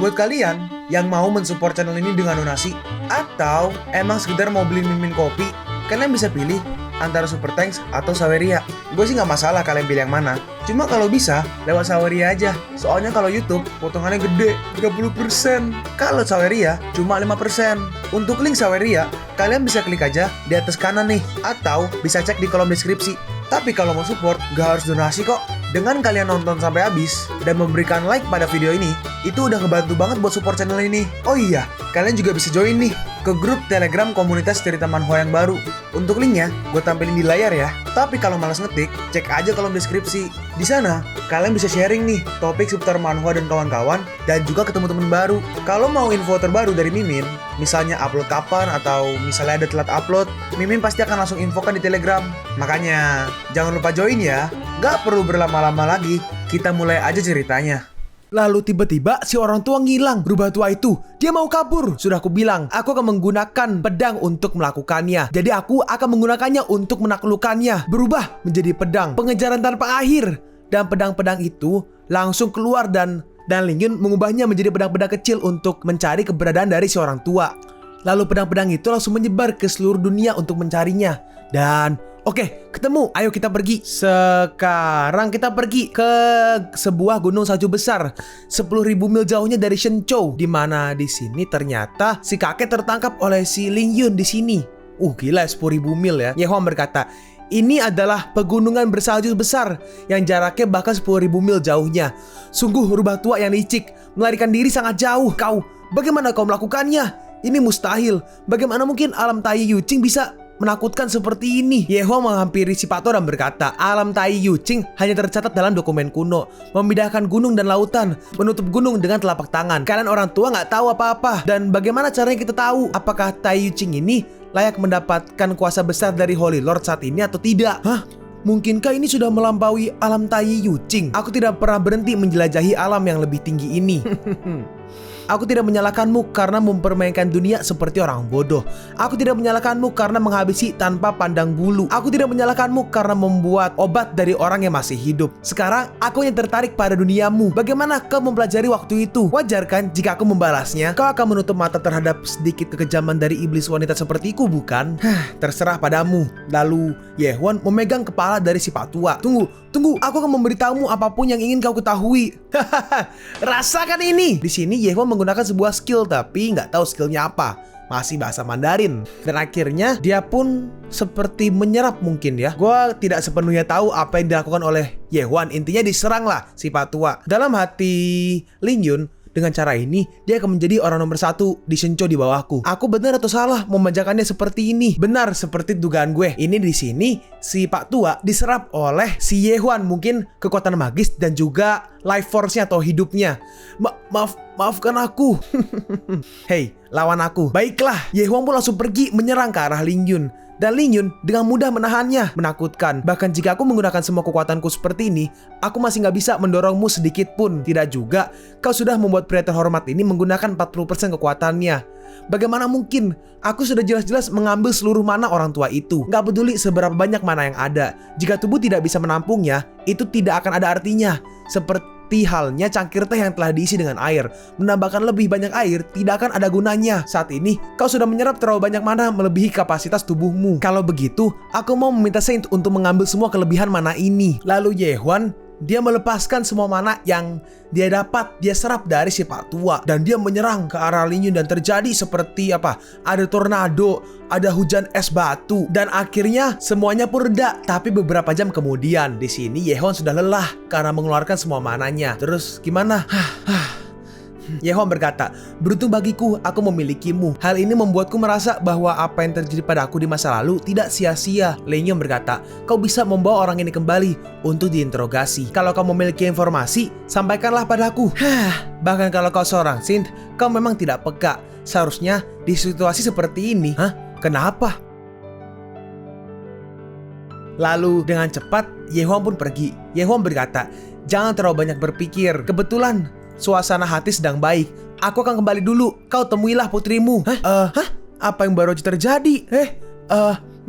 Buat kalian yang mau mensupport channel ini dengan donasi atau emang sekedar mau beli mimin kopi, kalian bisa pilih antara Super Thanks atau Saweria. Gue sih nggak masalah kalian pilih yang mana. Cuma kalau bisa lewat Saweria aja. Soalnya kalau YouTube potongannya gede 30%. Kalau Saweria cuma 5%. Untuk link Saweria kalian bisa klik aja di atas kanan nih, atau bisa cek di kolom deskripsi. Tapi kalau mau support gak harus donasi kok. Dengan kalian nonton sampai habis dan memberikan like pada video ini, itu udah ngebantu banget buat support channel ini. Oh iya, kalian juga bisa join nih ke grup Telegram komunitas cerita manhwa yang baru. Untuk linknya gue tampilin di layar ya. Tapi kalau malas ngetik, cek aja kolom deskripsi. Di sana kalian bisa sharing nih topik seputar manhwa dan kawan-kawan, dan juga ketemu teman baru. Kalau mau info terbaru dari Mimin, misalnya upload kapan atau misalnya ada telat upload, Mimin pasti akan langsung infokan di Telegram. Makanya jangan lupa join ya. Gak perlu berlama-lama lagi, kita mulai aja ceritanya. Lalu tiba-tiba si orang tua ngilang. Berubah tua itu, dia mau kabur. Sudah aku bilang, aku akan menggunakan pedang untuk melakukannya. Jadi aku akan menggunakannya untuk menaklukkannya. Berubah menjadi pedang, pengejaran tanpa akhir. Dan pedang-pedang itu langsung keluar dan Lingyun mengubahnya menjadi pedang-pedang kecil untuk mencari keberadaan dari si orang tua. Lalu pedang-pedang itu langsung menyebar ke seluruh dunia untuk mencarinya. Dan oke, ketemu. Ayo kita pergi. Sekarang kita pergi ke sebuah gunung salju besar 10.000 mil jauhnya dari Shenzhou, di mana di sini ternyata si kakek tertangkap oleh si Lingyun di sini. Gila 10.000 mil ya. Yehwan berkata, ini adalah pegunungan bersalju besar yang jaraknya bahkan 10.000 mil jauhnya. Sungguh rubah tua yang licik, melarikan diri sangat jauh. Kau, bagaimana kau melakukannya? Ini mustahil. Bagaimana mungkin alam Tai Yuqing bisa menakutkan seperti ini? Yehua menghampiri si Pato dan berkata, alam Tai Yuqing hanya tercatat dalam dokumen kuno, memindahkan gunung dan lautan, menutup gunung dengan telapak tangan. Kalian orang tua nggak tahu apa-apa. Dan bagaimana caranya kita tahu apakah Tai Yuqing ini layak mendapatkan kuasa besar dari Holy Lord saat ini atau tidak? Hah? Mungkinkah ini sudah melampaui alam Tai Yuqing? Aku tidak pernah berhenti menjelajahi alam yang lebih tinggi ini. Aku tidak menyalahkanmu karena mempermainkan dunia seperti orang bodoh. Aku tidak menyalahkanmu karena menghabisi tanpa pandang bulu. Aku tidak menyalahkanmu karena membuat obat dari orang yang masih hidup. Sekarang aku yang tertarik pada duniamu. Bagaimana kau mempelajari waktu itu? Wajar kan jika aku membalasnya? Kau akan menutup mata terhadap sedikit kekejaman dari iblis wanita sepertiku, bukan? Terserah padamu. Lalu Yehwan memegang kepala dari si Pak Tua. Tunggu, aku akan memberitahumu apapun yang ingin kau ketahui. Rasakan ini. Di sini Yehwan menggunakan sebuah skill, tapi nggak tahu skillnya apa. Masih bahasa Mandarin. Dan akhirnya dia pun seperti menyerap mungkin ya. Gua tidak sepenuhnya tahu apa yang dilakukan oleh Yehwan. Intinya diseranglah si Pak Tua. Dalam hati Lingyun, dengan cara ini, dia akan menjadi orang nomor 1 di Shenzhou di bawahku. Aku benar atau salah memanjakannya seperti ini? Benar, seperti dugaan gue. Ini di sini, si Pak Tua diserap oleh si Yehwan. Mungkin kekuatan magis dan juga life force-nya atau hidupnya. Maafkan aku. Hei, lawan aku. Baiklah, Yehwan pun langsung pergi menyerang ke arah Lingyun. Dan Lingyun dengan mudah menahannya. Menakutkan. Bahkan jika aku menggunakan semua kekuatanku seperti ini, aku masih gak bisa mendorongmu sedikit pun. Tidak juga. Kau sudah membuat pria terhormat ini menggunakan 40% kekuatannya. Bagaimana mungkin? Aku sudah jelas-jelas mengambil seluruh mana orang tua itu. Gak peduli seberapa banyak mana yang ada. Jika tubuh tidak bisa menampungnya, itu tidak akan ada artinya. Seperti halnya cangkir teh yang telah diisi dengan air. Menambahkan lebih banyak air tidak akan ada gunanya. Saat ini kau sudah menyerap terlalu banyak mana melebihi kapasitas tubuhmu. Kalau begitu, aku mau meminta Saint untuk mengambil semua kelebihan mana ini. Lalu Yehwan, dia melepaskan semua mana yang dia dapat, dia serap dari si Pak Tua, dan dia menyerang ke arah Lingyun. Dan terjadi seperti apa? Ada tornado, ada hujan es batu, dan akhirnya semuanya pun reda. Tapi beberapa jam kemudian, di sini Yehwan sudah lelah karena mengeluarkan semua mananya. Terus gimana? Yehwan berkata, beruntung bagiku aku memilikimu. Hal ini membuatku merasa bahwa apa yang terjadi padaku di masa lalu tidak sia-sia. Lingyun berkata, kau bisa membawa orang ini kembali untuk diinterogasi. Kalau kau memiliki informasi, sampaikanlah padaku. Bahkan kalau kau seorang Saint, kau memang tidak peka. Seharusnya di situasi seperti ini. Kenapa? Lalu dengan cepat Yehwan pun pergi. Yehwan berkata, jangan terlalu banyak berpikir. Kebetulan suasana hati sedang baik. Aku akan kembali dulu. Kau temuilah putrimu. Apa yang baru aja terjadi?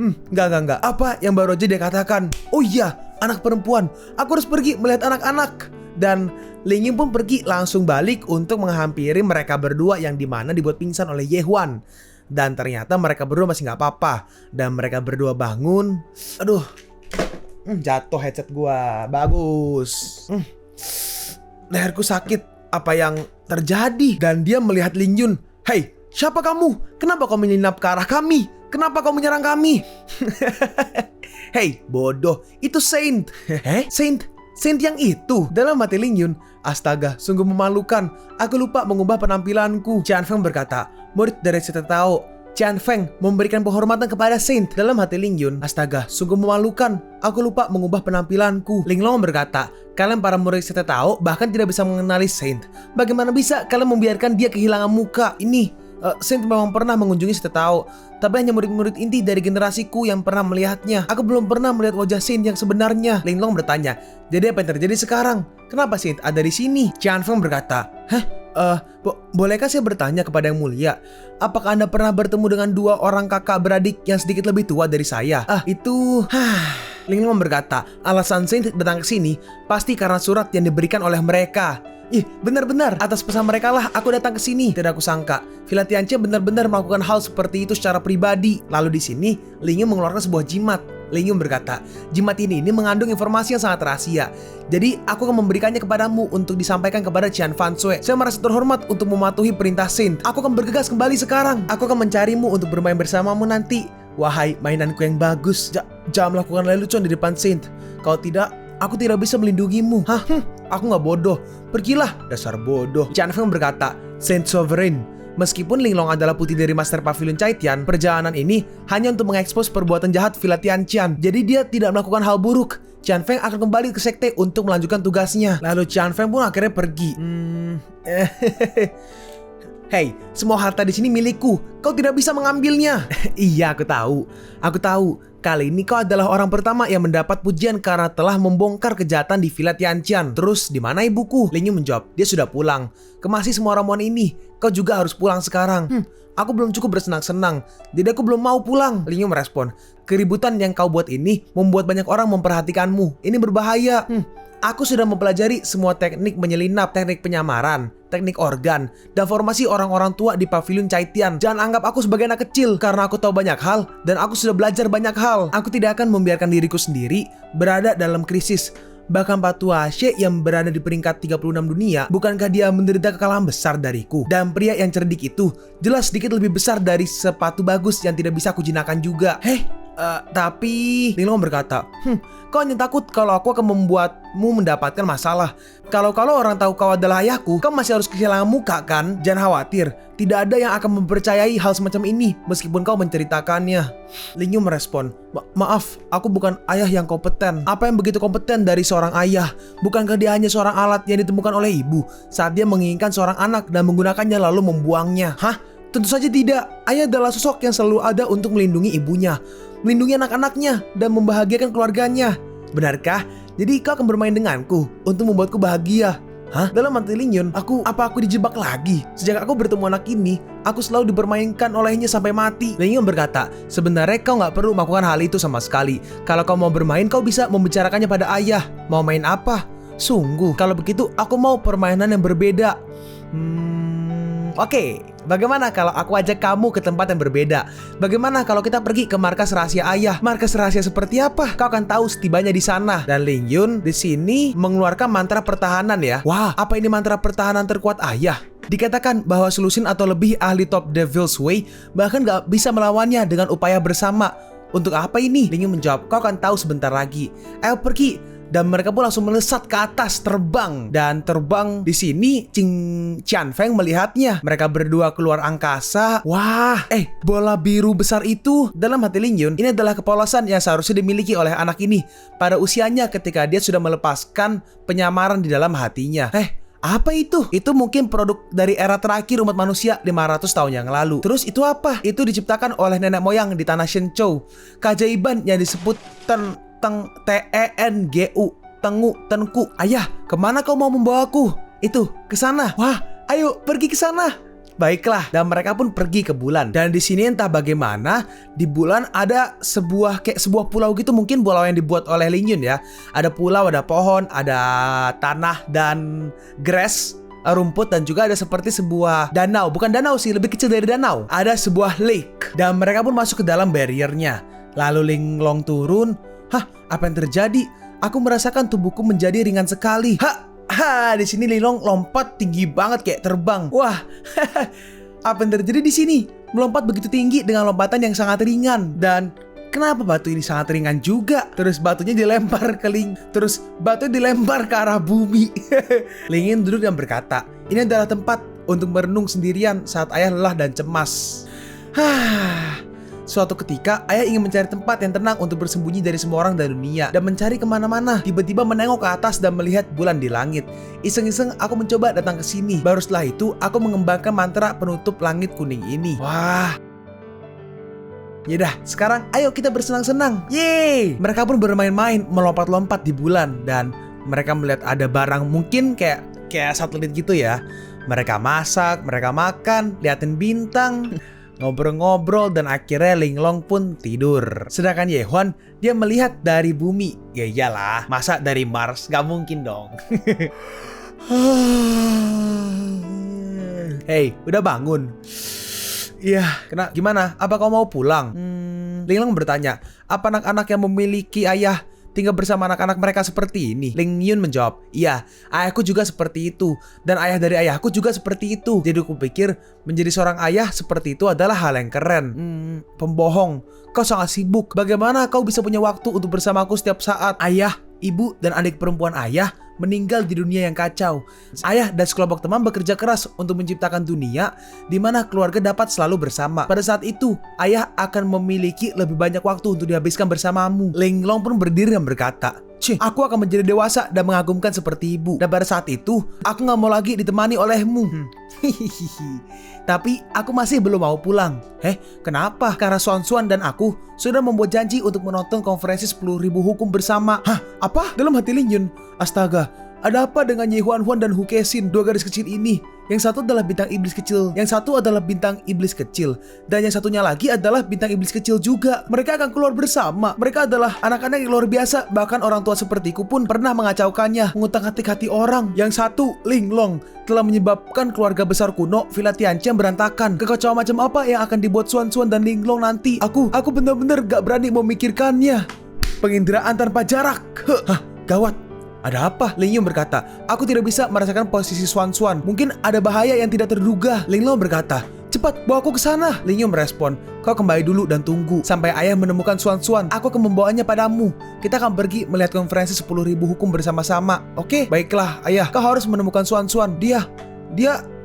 Enggak. Apa yang baru aja dia katakan? Oh iya, anak perempuan. Aku harus pergi melihat anak-anak. Dan Ling Yun pun pergi langsung balik untuk menghampiri mereka berdua yang dimana dibuat pingsan oleh Ye Huan. Dan ternyata mereka berdua masih gak apa-apa. Dan mereka berdua bangun. Aduh, jatuh headset gua. Bagus. Leherku sakit. Apa yang terjadi? Dan dia melihat Ling Yun. Hei, siapa kamu? Kenapa kau menyelinap ke arah kami? Kenapa kau menyerang kami? Hei, bodoh. Itu Saint. Saint? Saint yang itu? Dalam hati Ling Yun, astaga, sungguh memalukan. Aku lupa mengubah penampilanku. Qian Feng berkata, murid dari Sekte Tao. Qian Feng memberikan penghormatan kepada Saint. Dalam hati Ling Yun, astaga, sungguh memalukan. Aku lupa mengubah penampilanku. Ling Long berkata, kalian para murid Sekte Tao bahkan tidak bisa mengenali Saint. Bagaimana bisa kalian membiarkan dia kehilangan muka? Saint memang pernah mengunjungi Sekte Tao, tapi hanya murid-murid inti dari generasiku yang pernah melihatnya. Aku belum pernah melihat wajah Saint yang sebenarnya. Ling Long bertanya, jadi apa yang terjadi sekarang? Kenapa Saint ada di sini? Qian Feng berkata, bolehkah saya bertanya kepada yang mulia? Apakah Anda pernah bertemu dengan dua orang kakak beradik yang sedikit lebih tua dari saya? Ling Long berkata, alasan Saint datang ke sini pasti karena surat yang diberikan oleh mereka. Benar-benar atas pesan mereka lah aku datang ke sini. Tidak aku sangka Villa Tianqi benar-benar melakukan hal seperti itu secara pribadi. Lalu di sini Ling Yun mengeluarkan sebuah jimat. Ling Yun berkata, jimat ini mengandung informasi yang sangat rahasia. Jadi aku akan memberikannya kepadamu untuk disampaikan kepada Qian Fanshui. Saya merasa terhormat untuk mematuhi perintah Saint. Aku akan bergegas kembali sekarang. Aku akan mencarimu untuk bermain bersamamu nanti. Wahai mainanku yang bagus, jangan melakukan lelucon di depan Saint. Kalau tidak, aku tidak bisa melindungimu. Aku gak bodoh. Pergilah, dasar bodoh. Qian Feng berkata, Saint Sovereign, meskipun Ling Long adalah putih dari Master Pavilion Caitian, perjalanan ini hanya untuk mengekspos perbuatan jahat Villa Tianqian. Jadi dia tidak melakukan hal buruk. Qian Feng akan kembali ke sekte untuk melanjutkan tugasnya. Lalu Qian Feng pun akhirnya pergi. Hei, semua harta di sini milikku. Kau tidak bisa mengambilnya. Iya, aku tahu. Aku tahu. Kali ini kau adalah orang pertama yang mendapat pujian karena telah membongkar kejahatan di Villa Tianqian. Terus, di mana ibuku? Ling Yun menjawab, dia sudah pulang. Kemasi semua ramuan ini. Kau juga harus pulang sekarang. Aku belum cukup bersenang-senang. Jadi aku belum mau pulang. Ling Yun merespon, keributan yang kau buat ini membuat banyak orang memperhatikanmu. Ini berbahaya. Aku sudah mempelajari semua teknik menyelinap, teknik penyamaran, teknik organ, dan formasi orang-orang tua di Pavilion Caitian. Jangan anggap aku sebagai anak kecil, karena aku tahu banyak hal, dan aku sudah belajar banyak hal. Aku tidak akan membiarkan diriku sendiri berada dalam krisis. Bahkan Patu Ashe yang berada di peringkat 36 dunia, bukankah dia menderita kekalahan besar dariku? Dan pria yang cerdik itu jelas sedikit lebih besar dari sepatu bagus yang tidak bisa aku jinakkan juga. Tapi Ling Long berkata, kau hanya takut kalau aku akan membuatmu mendapatkan masalah. Kalau orang tahu kau adalah ayahku, kau masih harus kehilangan muka kan? Jangan khawatir, tidak ada yang akan mempercayai hal semacam ini meskipun kau menceritakannya. Ling Yun merespon, maaf, aku bukan ayah yang kompeten. Apa yang begitu kompeten dari seorang ayah? Bukankah dia hanya seorang alat yang ditemukan oleh ibu saat dia menginginkan seorang anak dan menggunakannya lalu membuangnya? Tentu saja tidak. Ayah adalah sosok yang selalu ada untuk melindungi ibunya, melindungi anak-anaknya, dan membahagiakan keluarganya. Benarkah? Jadi kau akan bermain denganku untuk membuatku bahagia? Dalam hati Ling Yun, apa aku dijebak lagi? Sejak aku bertemu anak ini, aku selalu dipermainkan olehnya sampai mati. Ling Yun berkata, sebenarnya kau gak perlu melakukan hal itu sama sekali. Kalau kau mau bermain, kau bisa membicarakannya pada ayah. Mau main apa? Sungguh, kalau begitu aku mau permainan yang berbeda. Oke, bagaimana kalau aku ajak kamu ke tempat yang berbeda? Bagaimana kalau kita pergi ke markas rahasia ayah? Markas rahasia seperti apa? Kau akan tahu setibanya di sana. Dan Ling Yun di sini mengeluarkan mantra pertahanan ya. Wah, apa ini mantra pertahanan terkuat ayah? Dikatakan bahwa Selusin atau lebih ahli top Devil's Way bahkan gak bisa melawannya dengan upaya bersama. Untuk apa ini? Ling Yun menjawab, kau akan tahu sebentar lagi. Ayo pergi. Dan mereka pun langsung melesat ke atas, terbang. Dan terbang di sini Qian Feng melihatnya. Mereka berdua keluar angkasa. Wah, bola biru besar itu. Dalam hati Ling Yun, ini adalah kepolosan yang seharusnya dimiliki oleh anak ini pada usianya ketika dia sudah melepaskan penyamaran di dalam hatinya. Apa itu? Itu mungkin produk dari era terakhir umat manusia 500 tahun yang lalu. Terus itu apa? Itu diciptakan oleh nenek moyang di tanah Shenzhou. Keajaiban yang disebut Tengu, Tengku. Ayah, kemana kau mau membawaku? Itu, ke sana. Wah, ayo pergi ke sana. baiklah. Dan mereka pun pergi ke bulan. Dan di sini entah bagaimana di bulan ada sebuah pulau gitu, mungkin pulau yang dibuat oleh Ling Yun ya. Ada pulau, ada pohon, ada tanah dan grass, rumput, dan juga ada seperti sebuah danau. Bukan danau sih, lebih kecil dari danau. Ada sebuah lake. Dan mereka pun masuk ke dalam barriernya. Lalu Linglong turun. Hah, apa yang terjadi? Aku merasakan tubuhku menjadi ringan sekali. Di sini Linglong lompat tinggi banget kayak terbang. Wah, apa yang terjadi di sini? Melompat begitu tinggi dengan lompatan yang sangat ringan. Dan kenapa batu ini sangat ringan juga? Terus batunya dilempar ke Terus batu dilempar ke arah bumi. Ling Yun duduk dan berkata, ini adalah tempat untuk merenung sendirian saat ayah lelah dan cemas. Suatu ketika, ayah ingin mencari tempat yang tenang untuk bersembunyi dari semua orang dan dunia, dan mencari kemana-mana. Tiba-tiba menengok ke atas dan melihat bulan di langit. Iseng-iseng aku mencoba datang ke sini. Baru setelah itu, aku mengembangkan mantra penutup langit kuning ini. Wah. Yaudah, sekarang ayo kita bersenang-senang. Yeay! Mereka pun bermain-main, melompat-lompat di bulan. Dan mereka melihat ada barang mungkin kayak satelit gitu ya. Mereka masak, mereka makan, liatin bintang, ngobrol-ngobrol, dan akhirnya Linglong pun tidur. Sedangkan Yehwan, dia melihat dari bumi. Ya iyalah, masa dari Mars? Gak mungkin dong. Hey, udah bangun? Iya, gimana? Apa kau mau pulang? Linglong bertanya, apa anak-anak yang memiliki ayah tinggal bersama anak-anak mereka seperti ini? Ling Yun menjawab, iya, ayahku juga seperti itu. Dan ayah dari ayahku juga seperti itu. Jadi aku pikir menjadi seorang ayah seperti itu adalah hal yang keren. Pembohong, kau sangat sibuk. Bagaimana kau bisa punya waktu untuk bersamaku setiap saat? Ayah, ibu, dan adik perempuan ayah meninggal di dunia yang kacau. Ayah dan sekelompok teman bekerja keras untuk menciptakan dunia di mana keluarga dapat selalu bersama. Pada saat itu, ayah akan memiliki lebih banyak waktu untuk dihabiskan bersamamu. Linglong pun berdiri dan berkata, aku akan menjadi dewasa dan mengagumkan seperti ibu. Dan pada saat itu, aku gak mau lagi ditemani olehmu. Tapi aku masih belum mau pulang. Kenapa? Karena Xuan dan aku sudah membuat janji untuk menonton konferensi 10.000 hukum bersama. Apa? Dalam hati Ling Yun, astaga, ada apa dengan Ye Huan Huan dan Hu Kesin, dua gadis kecil ini? Yang satu adalah bintang iblis kecil, yang satu adalah bintang iblis kecil, dan yang satunya lagi adalah bintang iblis kecil juga. Mereka akan keluar bersama. Mereka adalah anak-anak yang luar biasa. Bahkan orang tua sepertiku pun pernah mengacaukannya, mengutak-atik hati orang. Yang satu, Linglong, telah menyebabkan keluarga besar kuno Villa Tianqian berantakan. Kekacauan macam apa yang akan dibuat Xuan dan Linglong nanti? Aku benar-benar gak berani memikirkannya. Penginderaan tanpa jarak. Gawat. Ada apa? Ling Yun berkata, aku tidak bisa merasakan posisi Xuan. Mungkin ada bahaya yang tidak terduga. Linglong berkata, cepat bawa aku ke sana. Ling Yun merespon, kau kembali dulu dan tunggu sampai ayah menemukan Xuan. Aku akan membawanya padamu. Kita akan pergi melihat konferensi 10.000 hukum bersama-sama. Oke? Baiklah, ayah. Kau harus menemukan Xuan. Dia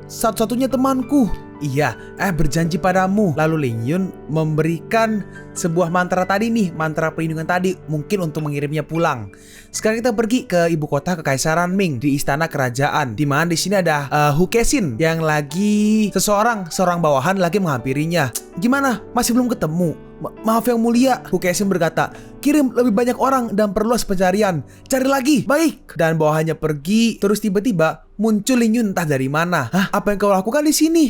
satu-satunya temanku. Iya, berjanji padamu. Lalu Ling Yun memberikan sebuah mantra tadi nih, mantra perlindungan tadi, mungkin untuk mengirimnya pulang. Sekarang kita pergi ke ibu kota Kekaisaran Ming, di istana kerajaan. Di mana di sini ada Hu Kesin yang lagi seorang bawahan lagi menghampirinya. Gimana? Masih belum ketemu? Maaf yang mulia, Hu Kesin berkata, kirim lebih banyak orang dan perluas pencarian. Cari lagi. Baik. Dan bawahannya pergi. Terus tiba-tiba muncul Ling Yun entah dari mana. Apa yang kau lakukan di sini?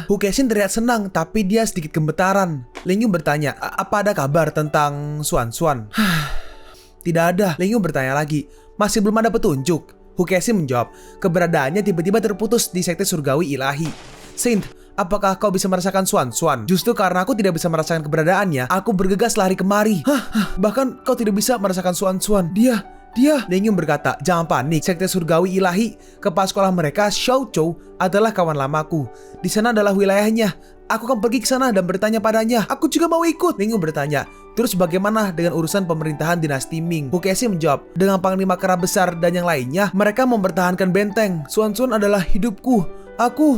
Hu Kesin terlihat senang, tapi dia sedikit gemetaran. Ling Yun bertanya, apa ada kabar tentang Xuan? Tidak ada. Ling Yun bertanya lagi, masih belum ada petunjuk? Hu Kesin menjawab, keberadaannya tiba-tiba terputus di sekte surgawi ilahi. Saint, apakah kau bisa merasakan Xuan? Justru karena aku tidak bisa merasakan keberadaannya, aku bergegas lari kemari. Bahkan kau tidak bisa merasakan Xuan. Dia, Ling Yun berkata, jangan panik. Sekte surgawi ilahi, kepala sekolah mereka, Xiao Chou, adalah kawan lamaku. Di sana adalah wilayahnya. Aku akan pergi ke sana dan bertanya padanya. Aku juga mau ikut. Ling Yun bertanya, terus bagaimana dengan urusan pemerintahan dinasti Ming? Hu Kesin menjawab, dengan panglima kera besar dan yang lainnya, mereka mempertahankan benteng. Xuan adalah hidupku.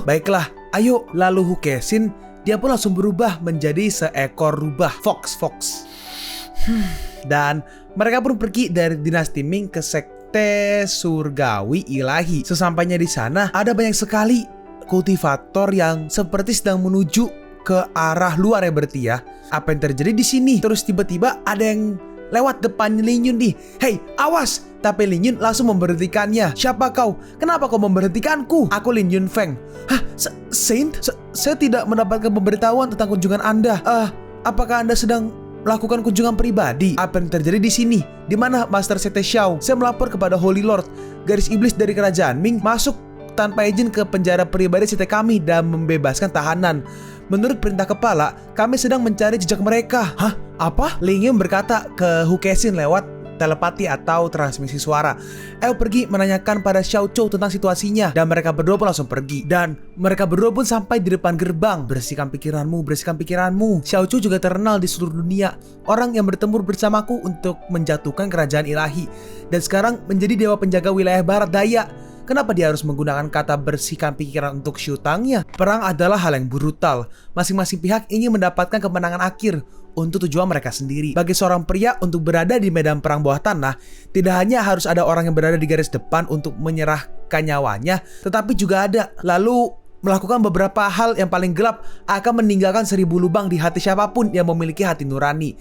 Baiklah, ayo. Lalu Hu Kesin, dia pun langsung berubah menjadi seekor rubah Fox. Dan mereka pun pergi dari dinasti Ming ke sekte surgawi ilahi. Sesampainya di sana, ada banyak sekali kultivator yang seperti sedang menuju ke arah luar ya berarti ya. Apa yang terjadi di sini? Terus tiba-tiba ada yang lewat depan Lin Yun nih. Hei, awas! Tapi Lin Yun langsung memberhentikannya. Siapa kau? Kenapa kau memberhentikanku? Aku Lin Yun Feng. Hah? Saint? Saya tidak mendapatkan pemberitahuan tentang kunjungan Anda. Apakah Anda sedang melakukan kunjungan pribadi? Apa yang terjadi di sini? Di mana Master Sekte Xiao? Saya melapor kepada Holy Lord. Garis iblis dari kerajaan Ming masuk tanpa izin ke penjara pribadi sekte kami dan membebaskan tahanan. Menurut perintah kepala, kami sedang mencari jejak mereka. Hah? Apa? Ling Yun berkata ke Hu Kesin lewat telepati atau transmisi suara. Ayo pergi menanyakan pada Xiao Chou tentang situasinya. Dan mereka berdua pun langsung pergi. Dan mereka berdua pun sampai di depan gerbang. Bersihkan pikiranmu, bersihkan pikiranmu. Xiao Chou juga terkenal di seluruh dunia. Orang yang bertempur bersamaku untuk menjatuhkan kerajaan ilahi. Dan sekarang menjadi dewa penjaga wilayah barat daya. Kenapa dia harus menggunakan kata bersihkan pikiran untuk syutangnya? Perang adalah hal yang brutal. Masing-masing pihak ingin mendapatkan kemenangan akhir untuk tujuan mereka sendiri. Bagi seorang pria untuk berada di medan perang bawah tanah, tidak hanya harus ada orang yang berada di garis depan untuk menyerahkan nyawanya, tetapi juga ada lalu melakukan beberapa hal yang paling gelap akan meninggalkan 1000 lubang di hati siapapun yang memiliki hati nurani.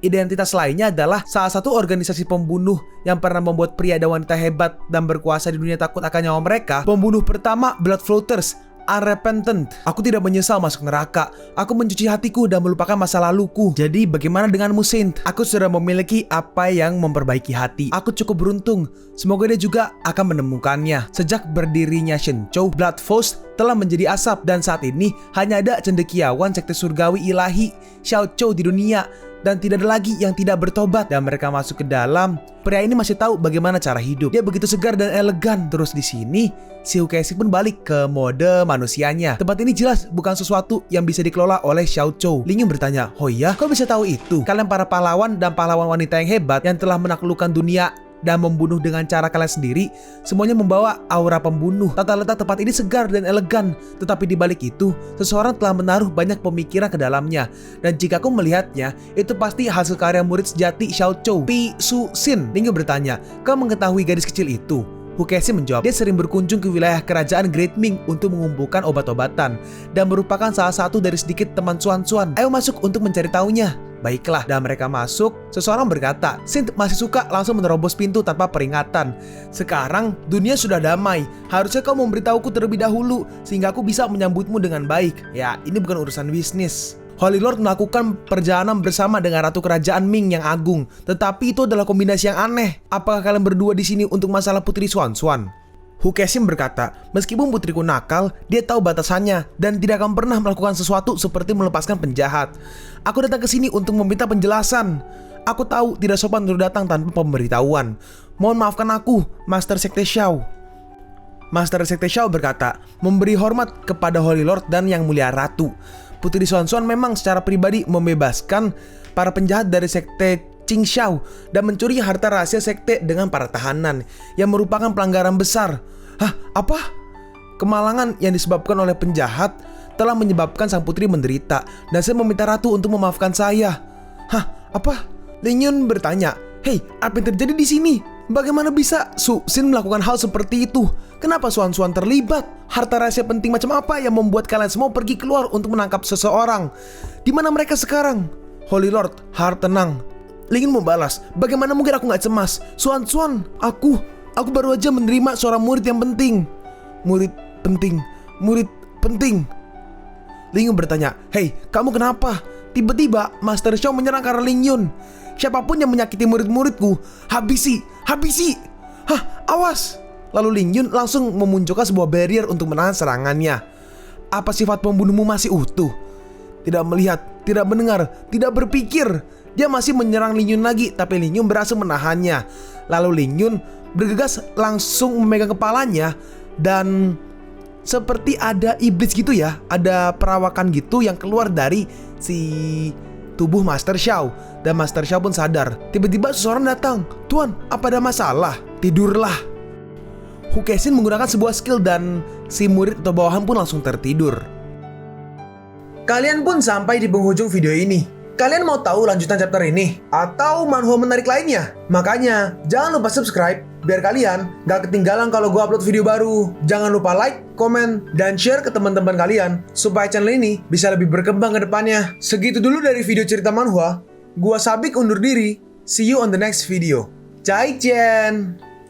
Identitas lainnya adalah salah satu organisasi pembunuh yang pernah membuat pria dan wanita hebat dan berkuasa di dunia takut akan nyawa mereka. Pembunuh pertama, Blood Floaters, Unrepentant. Aku tidak menyesal masuk neraka. Aku mencuci hatiku dan melupakan masa laluku. Jadi bagaimana denganmu, Saint? Aku sudah memiliki apa yang memperbaiki hati. Aku cukup beruntung. Semoga dia juga akan menemukannya. Sejak berdirinya Shen Chou, Blood Force telah menjadi asap. Dan saat ini hanya ada cendekiawan sekte surgawi ilahi Xiao Chou di dunia. Dan tidak ada lagi yang tidak bertobat. Dan mereka masuk ke dalam. Pria ini masih tahu bagaimana cara hidup. Dia begitu segar dan elegan. Terus di sini si Hu Kesin pun balik ke mode manusianya. Tempat ini jelas bukan sesuatu yang bisa dikelola oleh Xiao Chou. Ling Yun bertanya, oh iya? Kau bisa tahu itu? Kalian para pahlawan dan pahlawan wanita yang hebat yang telah menaklukkan dunia dan membunuh dengan cara kalian sendiri, semuanya membawa aura pembunuh. Tata letak tempat ini segar dan elegan, tetapi di balik itu, seseorang telah menaruh banyak pemikiran ke dalamnya. Dan jika aku melihatnya, itu pasti hasil karya murid sejati Xiao Chou, Pi Su Xin. Ling Yun bertanya, kau mengetahui gadis kecil itu? Hu Kesin menjawab, dia sering berkunjung ke wilayah kerajaan Great Ming untuk mengumpulkan obat-obatan dan merupakan salah satu dari sedikit teman cuan-cuan. Ayo masuk untuk mencari tahunya. Baiklah, dan mereka masuk. Seseorang berkata, Saint masih suka langsung menerobos pintu tanpa peringatan. Sekarang dunia sudah damai. Harusnya kau memberitahuku terlebih dahulu sehingga aku bisa menyambutmu dengan baik. Ya, ini bukan urusan bisnis. Holy Lord melakukan perjalanan bersama dengan Ratu Kerajaan Ming yang agung. Tetapi itu adalah kombinasi yang aneh. Apakah kalian berdua di sini untuk masalah Putri Xuan? Hu Kesin berkata, meskipun putriku nakal, dia tahu batasannya dan tidak akan pernah melakukan sesuatu seperti melepaskan penjahat. Aku datang ke sini untuk meminta penjelasan. Aku tahu tidak sopan untuk datang tanpa pemberitahuan. Mohon maafkan aku, Master Sekte Xiao. Master Sekte Xiao berkata, memberi hormat kepada Holy Lord dan Yang Mulia Ratu. Putri Xuan memang secara pribadi membebaskan para penjahat dari Sekte Qing Xiao dan mencuri harta rahasia sekte dengan para tahanan yang merupakan pelanggaran besar. Hah? Apa? Kemalangan yang disebabkan oleh penjahat telah menyebabkan sang putri menderita dan saya meminta ratu untuk memaafkan saya. Hah? Apa? Ling Yun bertanya, hei, apa yang terjadi di sini? Bagaimana bisa Su Xin melakukan hal seperti itu? Kenapa Xuan terlibat? Harta rahasia penting macam apa yang membuat kalian semua pergi keluar untuk menangkap seseorang? Di mana mereka sekarang? Holy Lord, harap tenang. Ling Yun membalas, bagaimana mungkin aku gak cemas? Xuan, aku baru aja menerima seorang murid yang penting. Murid penting. Ling Yun bertanya, hei, kamu kenapa? Tiba-tiba Master Xiao menyerang ke arah Ling Yun. Siapapun yang menyakiti murid-muridku, habisi. Hah, awas. Lalu Ling Yun langsung memunculkan sebuah barrier untuk menahan serangannya. Apa sifat pembunuhmu masih utuh? Tidak melihat, tidak mendengar, tidak berpikir. Dia masih menyerang Ling Yun lagi, tapi Ling Yun berhasil menahannya. Lalu Ling Yun bergegas langsung memegang kepalanya dan seperti ada iblis gitu ya, ada perawakan gitu yang keluar dari si tubuh Master Xiao. Dan Master Xiao pun sadar. Tiba-tiba seseorang datang. Tuan, apa ada masalah? Tidurlah. Hu Kesin menggunakan sebuah skill dan si murid atau bawahan pun langsung tertidur. Kalian pun sampai di penghujung video ini. Kalian mau tahu lanjutan chapter ini? Atau manhwa menarik lainnya? Makanya, jangan lupa subscribe biar kalian gak ketinggalan kalau gue upload video baru. Jangan lupa like, komen, dan share ke teman-teman kalian supaya channel ini bisa lebih berkembang ke depannya. Segitu dulu dari video cerita manhwa. Gua Sabik undur diri. See you on the next video. 再见!